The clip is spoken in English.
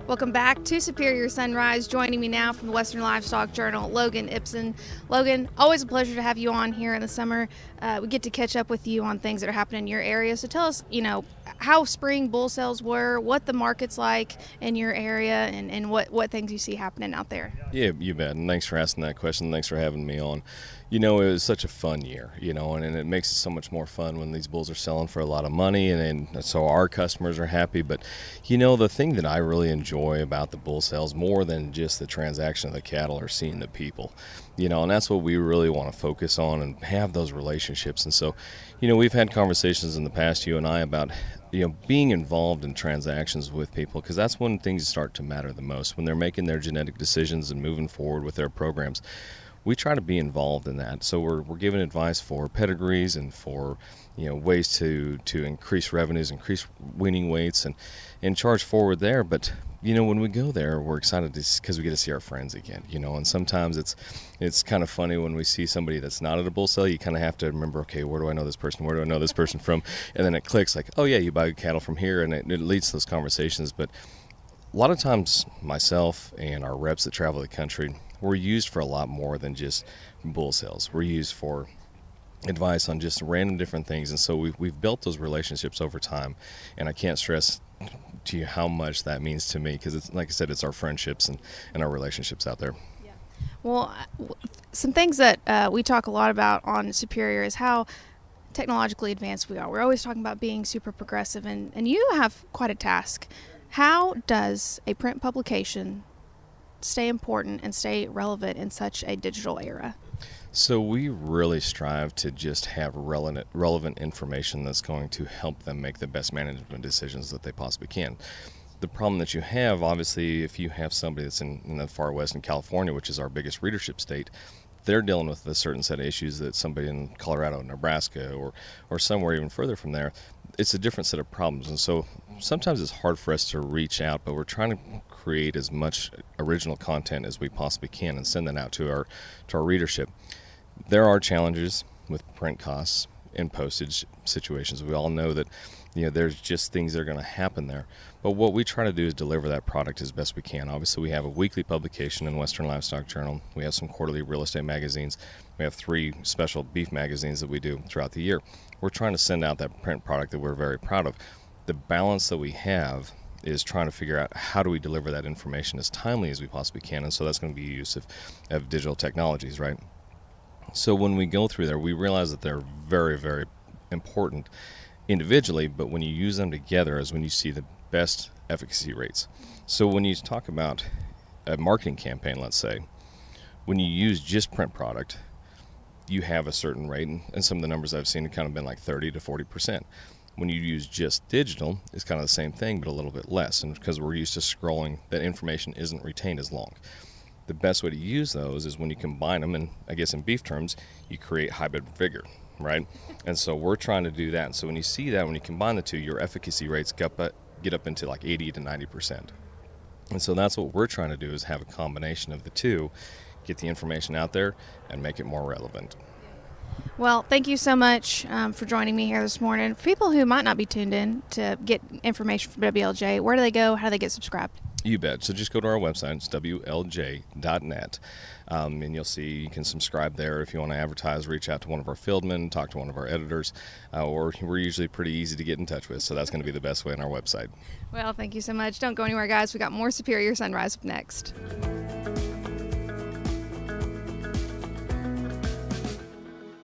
Welcome back to Superior Sunrise. Joining me now from the Western Livestock Journal, Logan Ipsen. Logan, always a pleasure to have you on here in the summer. We get to catch up with you on things that are happening in your area. So tell us, how spring bull sales were, what the market's like in your area, and what things you see happening out there. Yeah, you bet. And thanks for asking that question. Thanks for having me on. It was such a fun year, and it makes it so much more fun when these bulls are selling for a lot of money, and so our customers are happy. But, the thing that I really enjoy about the bull sales more than just the transaction of the cattle are seeing the people, and that's what we really want to focus on and have those relationships. And so, we've had conversations in the past, you and I, about being involved in transactions with people, because that's when things start to matter the most, when they're making their genetic decisions and moving forward with their programs. We try to be involved in that. So we're giving advice for pedigrees and for ways to increase revenues, increase weaning weights, and charge forward there. But when we go there, we're excited because we get to see our friends again. And sometimes it's kind of funny when we see somebody that's not at a bull sale. You kind of have to remember, okay, where do I know this person? Where do I know this person from? And then it clicks like, oh yeah, you buy cattle from here, and it leads to those conversations. But a lot of times, myself and our reps that travel the country, we're used for a lot more than just bull sales. We're used for advice on just random different things, and so we've built those relationships over time, and I can't stress to you how much that means to me, because it's, like I said, it's our friendships and our relationships out there. Yeah. Well, some things that we talk a lot about on Superior is how technologically advanced we are. We're always talking about being super progressive, and you have quite a task. How does a print publication stay important and stay relevant in such a digital era? So we really strive to just have relevant information that's going to help them make the best management decisions that they possibly can. The problem that you have, obviously, if you have somebody that's in the far west in California, which is our biggest readership state, they're dealing with a certain set of issues that somebody in Colorado, Nebraska, or somewhere even further from there, it's a different set of problems. And so sometimes it's hard for us to reach out, but we're trying to create as much original content as we possibly can and send that out to our readership. There are challenges with print costs and postage situations. We all know that there's just things that are going to happen there. But what we try to do is deliver that product as best we can. Obviously, we have a weekly publication in Western Livestock Journal. We have some quarterly real estate magazines. We have 3 special beef magazines that we do throughout the year. We're trying to send out that print product that we're very proud of. The balance that we have is trying to figure out how do we deliver that information as timely as we possibly can, and so that's going to be use of digital technologies, right? So when we go through there, we realize that they're very, very important individually, but when you use them together is when you see the best efficacy rates. So when you talk about a marketing campaign, let's say, when you use just print product, you have a certain rate, and some of the numbers I've seen have kind of been like 30 to 40%. When you use just digital, it's kind of the same thing, but a little bit less, and because we're used to scrolling, that information isn't retained as long. The best way to use those is when you combine them, and I guess in beef terms, you create hybrid vigor, right? And so we're trying to do that. And so when you see that, when you combine the two, your efficacy rates get up into like 80 to 90%. And so that's what we're trying to do, is have a combination of the two, get the information out there, and make it more relevant. Well, thank you so much for joining me here this morning. For people who might not be tuned in to get information from WLJ, where do they go? How do they get subscribed? You bet. So just go to our website. It's WLJ.net. And you'll see you can subscribe there. If you want to advertise, reach out to one of our fieldmen, talk to one of our editors, or we're usually pretty easy to get in touch with. So that's going to be the best way on our website. Well, thank you so much. Don't go anywhere, guys. We got more Superior Sunrise up next.